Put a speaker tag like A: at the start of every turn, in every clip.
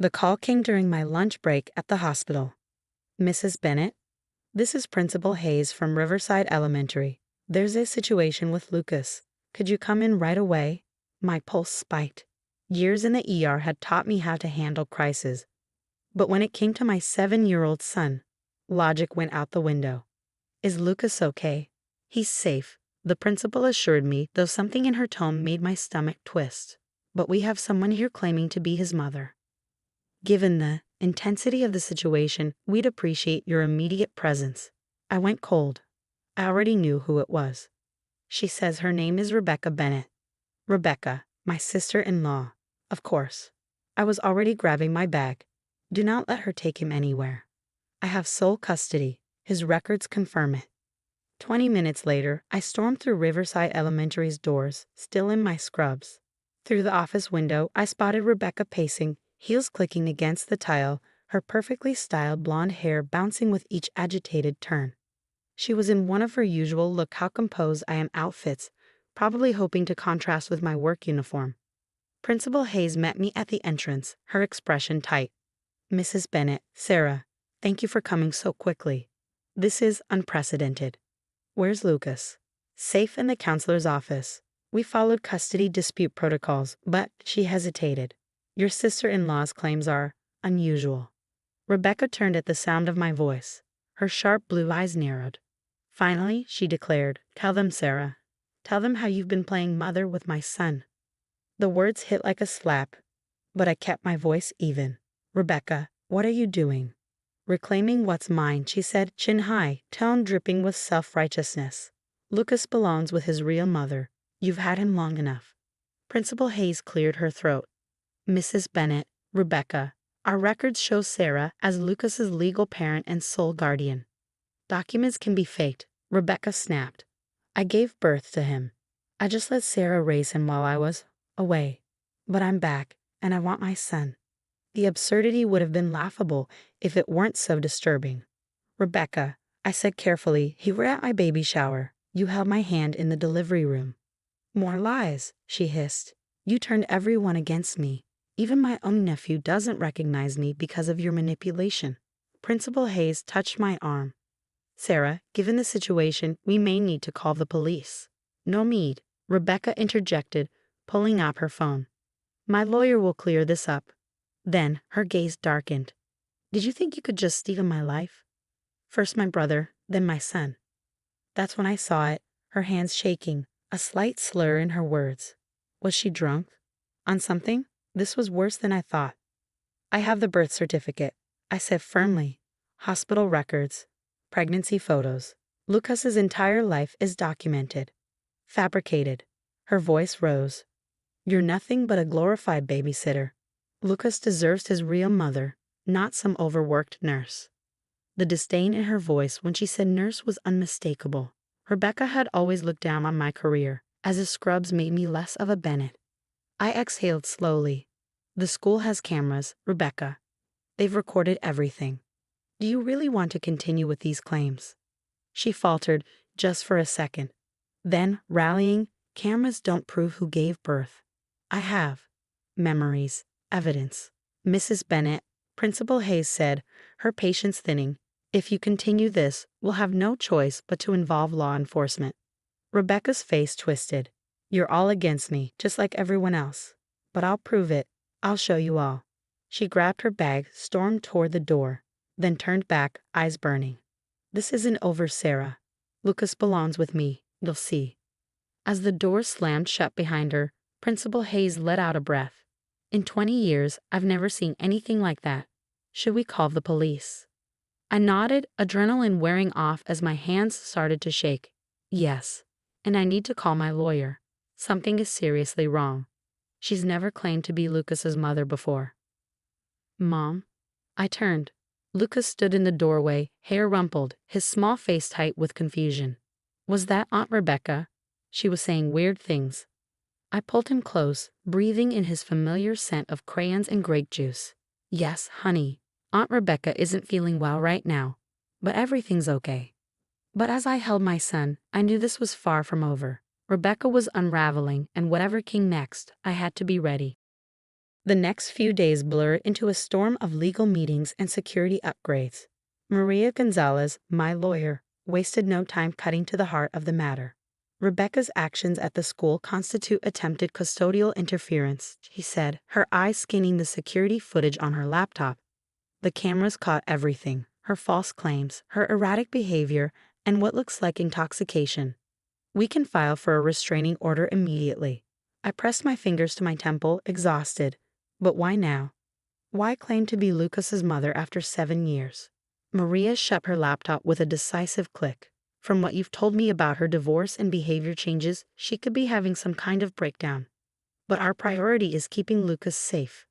A: The call came during my lunch break at the hospital. Mrs. Bennett, this is Principal Hayes from Riverside Elementary. There's a situation with Lucas. Could you come in right away? My pulse spiked. Years in the ER had taught me how to handle crises. But when it came to my 7-year-old son, logic went out the window. Is Lucas okay? He's safe, the principal assured me, though something in her tone made my stomach twist. But we have someone here claiming to be his mother. Given the intensity of the situation, we'd appreciate your immediate presence. I went cold. I already knew who it was. She says her name is Rebecca Bennett. Rebecca, my sister-in-law. Of course. I was already grabbing my bag. Do not let her take him anywhere. I have sole custody. His records confirm it. 20 minutes later, I stormed through Riverside Elementary's doors, still in my scrubs. Through the office window, I spotted Rebecca pacing, heels clicking against the tile, her perfectly styled blonde hair bouncing with each agitated turn. She was in one of her usual look how composed I am outfits, probably hoping to contrast with my work uniform. Principal Hayes met me at the entrance, her expression tight. Mrs. Bennett, Sarah, thank you for coming so quickly. This is unprecedented. Where's Lucas? Safe in the counselor's office. We followed custody dispute protocols, but she hesitated. Your sister-in-law's claims are unusual. Rebecca turned at the sound of my voice. Her sharp blue eyes narrowed. Finally, she declared, tell them, Sarah. Tell them how you've been playing mother with my son. The words hit like a slap, but I kept my voice even. Rebecca, what are you doing? Reclaiming what's mine, she said, chin high, tone dripping with self-righteousness. Lucas belongs with his real mother. You've had him long enough. Principal Hayes cleared her throat. Mrs. Bennett, Rebecca, our records show Sarah as Lucas's legal parent and sole guardian. Documents can be faked, Rebecca snapped. I gave birth to him. I just let Sarah raise him while I was away. But I'm back, and I want my son. The absurdity would have been laughable if it weren't so disturbing. Rebecca, I said carefully, you were at my baby shower. You held my hand in the delivery room. More lies, she hissed. You turned everyone against me. Even my own nephew doesn't recognize me because of your manipulation. Principal Hayes touched my arm. Sarah, given the situation, we may need to call the police. No need, Rebecca interjected, pulling out her phone. My lawyer will clear this up. Then her gaze darkened. Did you think you could just steal my life? First my brother, then my son. That's when I saw it, her hands shaking, a slight slur in her words. Was she drunk? On something? This was worse than I thought. I have the birth certificate, I said firmly. Hospital records. Pregnancy photos. Lucas's entire life is documented. Fabricated. Her voice rose. You're nothing but a glorified babysitter. Lucas deserves his real mother, not some overworked nurse. The disdain in her voice when she said nurse was unmistakable. Rebecca had always looked down on my career, as if scrubs made me less of a Bennett. I exhaled slowly. The school has cameras, Rebecca. They've recorded everything. Do you really want to continue with these claims? She faltered just for a second. Then, rallying, cameras don't prove who gave birth. I have. Memories. Evidence. Mrs. Bennett, Principal Hayes said, her patience thinning, if you continue this, we'll have no choice but to involve law enforcement. Rebecca's face twisted. You're all against me, just like everyone else. But I'll prove it. I'll show you all. She grabbed her bag, stormed toward the door, then turned back, eyes burning. This isn't over, Sarah. Lucas belongs with me, you'll see. As the door slammed shut behind her, Principal Hayes let out a breath. In 20 years, I've never seen anything like that. Should we call the police? I nodded, adrenaline wearing off as my hands started to shake. Yes, and I need to call my lawyer. Something is seriously wrong. She's never claimed to be Lucas's mother before. Mom? I turned. Lucas stood in the doorway, hair rumpled, his small face tight with confusion. Was that Aunt Rebecca? She was saying weird things. I pulled him close, breathing in his familiar scent of crayons and grape juice. Yes, honey, Aunt Rebecca isn't feeling well right now, but everything's okay. But as I held my son, I knew this was far from over. Rebecca was unraveling, and whatever came next, I had to be ready. The next few days blurred into a storm of legal meetings and security upgrades. Maria Gonzalez, my lawyer, wasted no time cutting to the heart of the matter. Rebecca's actions at the school constitute attempted custodial interference, he said, her eyes scanning the security footage on her laptop. The cameras caught everything: her false claims, her erratic behavior, and what looks like intoxication. We can file for a restraining order immediately. I pressed my fingers to my temple, exhausted. But why now? Why claim to be Lucas's mother after 7 years? Maria shut her laptop with a decisive click. From what you've told me about her divorce and behavior changes, she could be having some kind of breakdown. But our priority is keeping Lucas safe.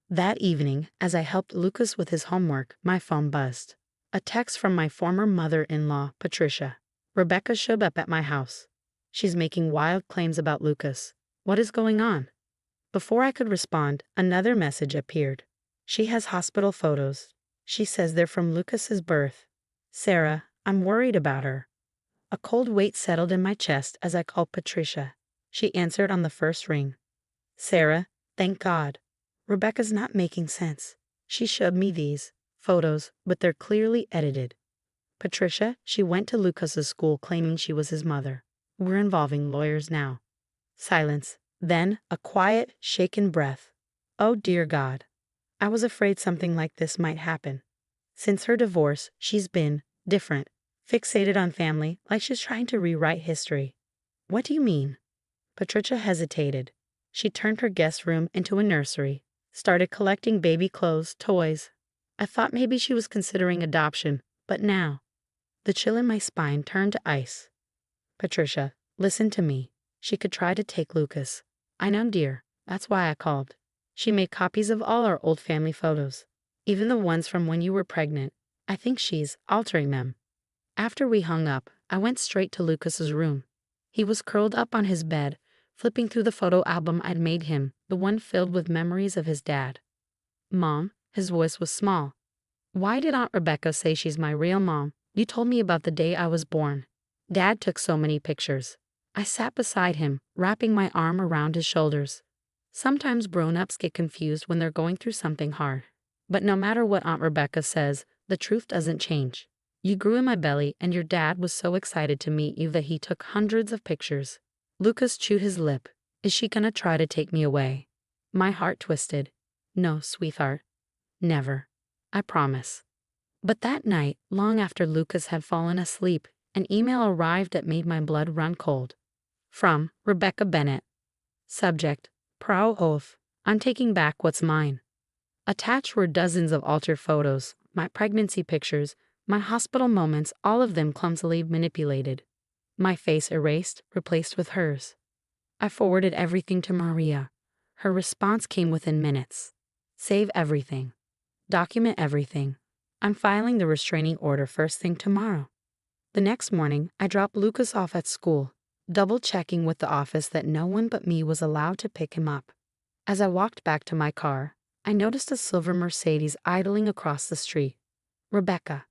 A: That evening, as I helped Lucas with his homework, my phone buzzed. A text from my former mother-in-law, Patricia. Rebecca showed up at my house. She's making wild claims about Lucas. What is going on? Before I could respond, another message appeared. She has hospital photos. She says they're from Lucas's birth. Sarah, I'm worried about her. A cold weight settled in my chest as I called Patricia. She answered on the first ring. Sarah, thank God. Rebecca's not making sense. She showed me these photos, but they're clearly edited. Patricia, she went to Lucas's school claiming she was his mother. We're involving lawyers now. Silence. Then a quiet, shaken breath. Oh dear God. I was afraid something like this might happen. Since her divorce, she's been different, fixated on family, like she's trying to rewrite history. What do you mean? Patricia hesitated. She turned her guest room into a nursery, started collecting baby clothes, toys. I thought maybe she was considering adoption, but now. The chill in my spine turned to ice. Patricia, listen to me. She could try to take Lucas. I know, dear. That's why I called. She made copies of all our old family photos, even the ones from when you were pregnant. I think she's altering them. After we hung up, I went straight to Lucas's room. He was curled up on his bed, flipping through the photo album I'd made him, the one filled with memories of his dad. Mom, his voice was small. Why did Aunt Rebecca say she's my real mom? You told me about the day I was born. Dad took so many pictures. I sat beside him, wrapping my arm around his shoulders. Sometimes grown-ups get confused when they're going through something hard. But no matter what Aunt Rebecca says, the truth doesn't change. You grew in my belly, and your dad was so excited to meet you that he took hundreds of pictures. Lucas chewed his lip. Is she gonna try to take me away? My heart twisted. No, sweetheart. Never. I promise. But that night, long after Lucas had fallen asleep, an email arrived that made my blood run cold. From Rebecca Bennett. Subject: Pro oath. I'm taking back what's mine. Attached were dozens of altered photos, my pregnancy pictures, my hospital moments, all of them clumsily manipulated. My face erased, replaced with hers. I forwarded everything to Maria. Her response came within minutes. Save everything. Document everything. I'm filing the restraining order first thing tomorrow. The next morning, I dropped Lucas off at school, double-checking with the office that no one but me was allowed to pick him up. As I walked back to my car, I noticed a silver Mercedes idling across the street. Rebecca.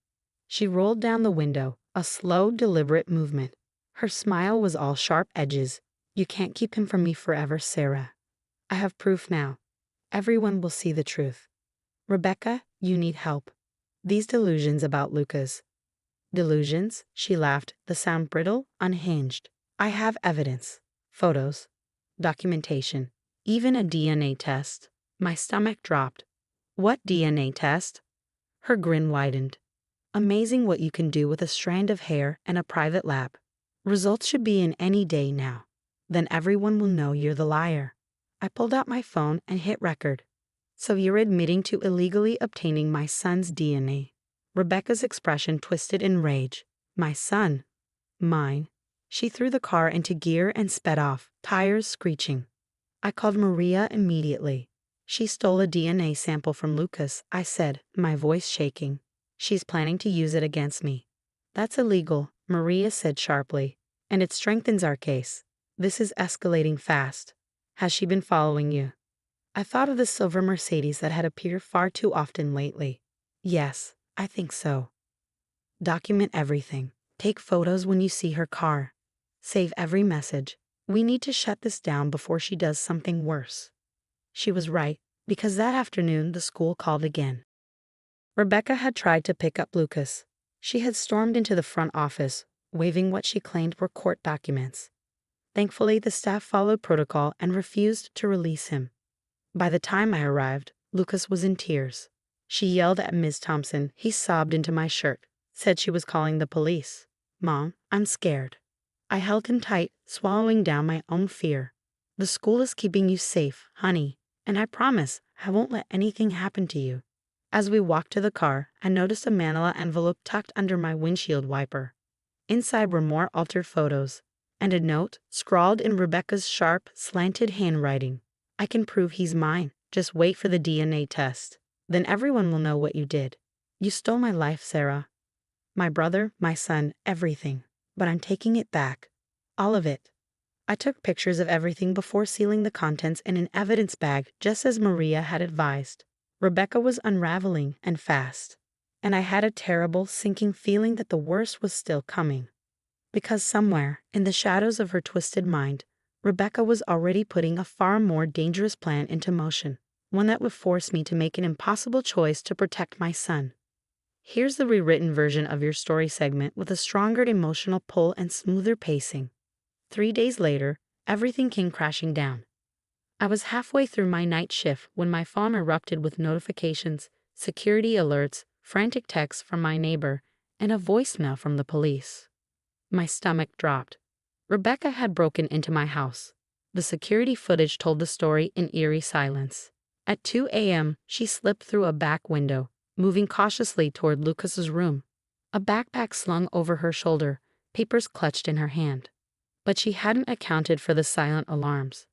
A: She rolled down the window, a slow, deliberate movement. Her smile was all sharp edges. You can't keep him from me forever, Sarah. I have proof now. Everyone will see the truth. Rebecca, you need help. These delusions about Lucas. Delusions? She laughed, the sound brittle, unhinged. I have evidence. Photos. Documentation. Even a DNA test. My stomach dropped. What DNA test? Her grin widened. Amazing what you can do with a strand of hair and a private lab. Results should be in any day now. Then everyone will know you're the liar. I pulled out my phone and hit record. So you're admitting to illegally obtaining my son's DNA. Rebecca's expression twisted in rage. My son. Mine. She threw the car into gear and sped off, tires screeching. I called Maria immediately. She stole a DNA sample from Lucas, I said, my voice shaking. She's planning to use it against me. That's illegal, Maria said sharply. And it strengthens our case. This is escalating fast. Has she been following you? I thought of the silver Mercedes that had appeared far too often lately. Yes, I think so. Document everything. Take photos when you see her car. Save every message. We need to shut this down before she does something worse. She was right. because that afternoon the school called again. Rebecca had tried to pick up Lucas. She had stormed into the front office, waving what she claimed were court documents. Thankfully, the staff followed protocol and refused to release him. By the time I arrived, Lucas was in tears. She yelled at Ms. Thompson. He sobbed into my shirt, said she was calling the police. "Mom, I'm scared." I held him tight, swallowing down my own fear. "The school is keeping you safe, honey, and I promise I won't let anything happen to you." As we walked to the car, I noticed a manila envelope tucked under my windshield wiper. Inside were more altered photos, and a note scrawled in Rebecca's sharp, slanted handwriting. "I can prove he's mine. Just wait for the DNA test. Then everyone will know what you did. You stole my life, Sarah. My brother, my son, everything. But I'm taking it back. All of it." I took pictures of everything before sealing the contents in an evidence bag, just as Maria had advised. Rebecca was unraveling, and fast. And I had a terrible, sinking feeling that the worst was still coming. Because somewhere, in the shadows of her twisted mind, Rebecca was already putting a far more dangerous plan into motion, one that would force me to make an impossible choice to protect my son. Here's the rewritten version of your story segment with a stronger emotional pull and smoother pacing. 3 days later, everything came crashing down. I was halfway through my night shift when my phone erupted with notifications, security alerts, frantic texts from my neighbor, and a voicemail from the police. My stomach dropped. Rebecca had broken into my house. The security footage told the story in eerie silence. At 2 a.m., she slipped through a back window, moving cautiously toward Lucas's room. A backpack slung over her shoulder, papers clutched in her hand. But she hadn't accounted for the silent alarms.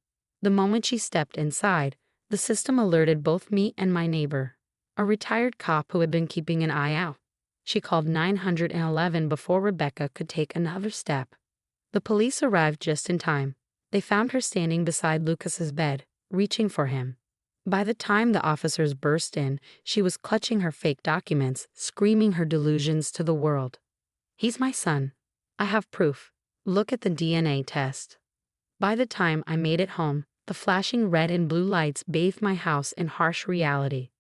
A: The moment she stepped inside, the system alerted both me and my neighbor, a retired cop who had been keeping an eye out. She called 911 before Rebecca could take another step. The police arrived just in time. They found her standing beside Lucas's bed, reaching for him. By the time the officers burst in, she was clutching her fake documents, screaming her delusions to the world. "He's my son. I have proof. Look at the DNA test." By the time I made it home, the flashing red and blue lights bathed my house in harsh reality.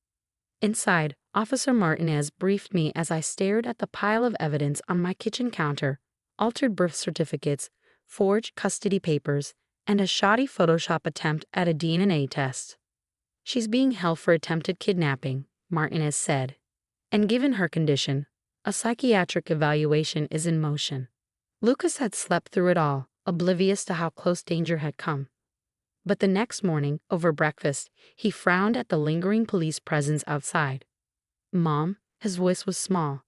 A: Inside, Officer Martinez briefed me as I stared at the pile of evidence on my kitchen counter: altered birth certificates, forged custody papers, and a shoddy Photoshop attempt at a DNA test. "She's being held for attempted kidnapping," Martinez said. "And given her condition, a psychiatric evaluation is in motion." Lucas had slept through it all, oblivious to how close danger had come. But the next morning, over breakfast, he frowned at the lingering police presence outside. "Mom," his voice was small,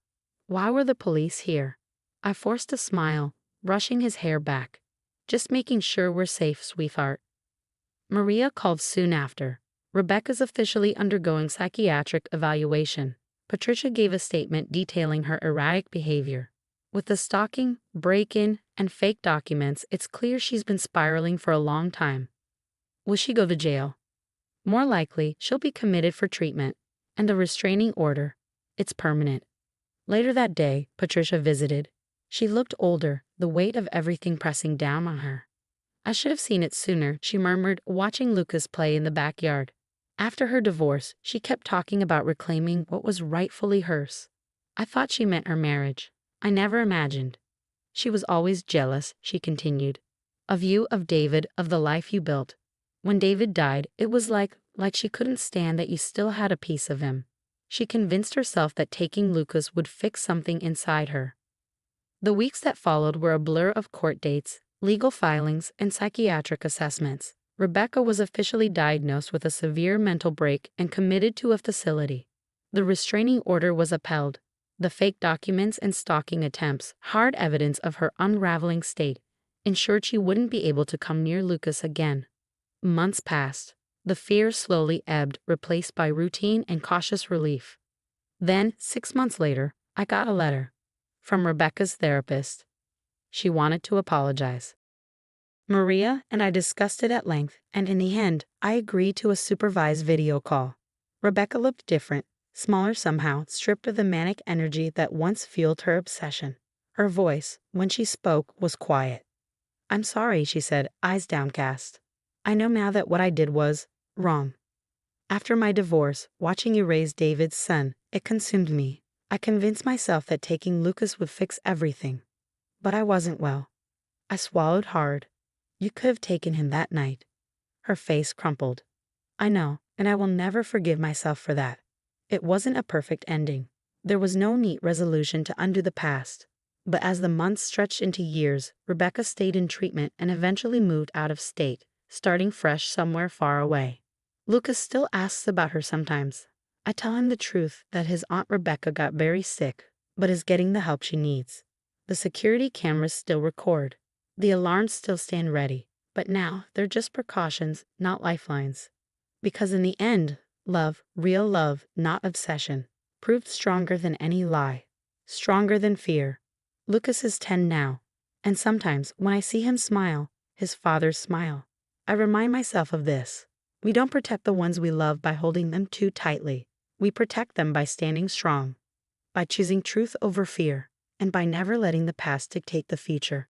A: "why were the police here?" I forced a smile, brushing his hair back. "Just making sure we're safe, sweetheart." Maria called soon after. "Rebecca's officially undergoing psychiatric evaluation." Patricia gave a statement detailing her erratic behavior. "With the stalking, break-in, and fake documents, it's clear she's been spiraling for a long time." "Will she go to jail?" "More likely, she'll be committed for treatment. And a restraining order. It's permanent." Later that day, Patricia visited. She looked older, the weight of everything pressing down on her. "I should have seen it sooner," she murmured, watching Lucas play in the backyard. After her divorce, she kept talking about reclaiming what was rightfully hers. "I thought she meant her marriage. I never imagined." "She was always jealous," she continued. "Of you, of David, of the life you built. When David died, it was like she couldn't stand that you still had a piece of him." She convinced herself that taking Lucas would fix something inside her. The weeks that followed were a blur of court dates, legal filings, and psychiatric assessments. Rebecca was officially diagnosed with a severe mental break and committed to a facility. The restraining order was upheld. The fake documents and stalking attempts, hard evidence of her unraveling state, ensured she wouldn't be able to come near Lucas again. Months passed. The fear slowly ebbed, replaced by routine and cautious relief. Then, 6 months later, I got a letter from Rebecca's therapist. She wanted to apologize. Maria and I discussed it at length, and in the end, I agreed to a supervised video call. Rebecca looked different, smaller somehow, stripped of the manic energy that once fueled her obsession. Her voice, when she spoke, was quiet. "I'm sorry," she said, eyes downcast. "I know now that what I did was wrong." After my divorce, watching you raise David's son, it consumed me. I convinced myself that taking Lucas would fix everything. But I wasn't well. I swallowed hard. You could have taken him that night. Her face crumpled. I know, and I will never forgive myself for that. It wasn't a perfect ending. There was no neat resolution to undo the past. But as the months stretched into years, Rebecca stayed in treatment and eventually moved out of state, starting fresh somewhere far away. Lucas still asks about her sometimes. I tell him the truth that his Aunt Rebecca got very sick, but is getting the help she needs. The security cameras still record. The alarms still stand ready. But now, they're just precautions, not lifelines. Because in the end, love, real love, not obsession, proved stronger than any lie. Stronger than fear. Lucas is 10 now. And sometimes, when I see him smile, his father's smile, I remind myself of this. We don't protect the ones we love by holding them too tightly. We protect them by standing strong, by choosing truth over fear, and by never letting the past dictate the future.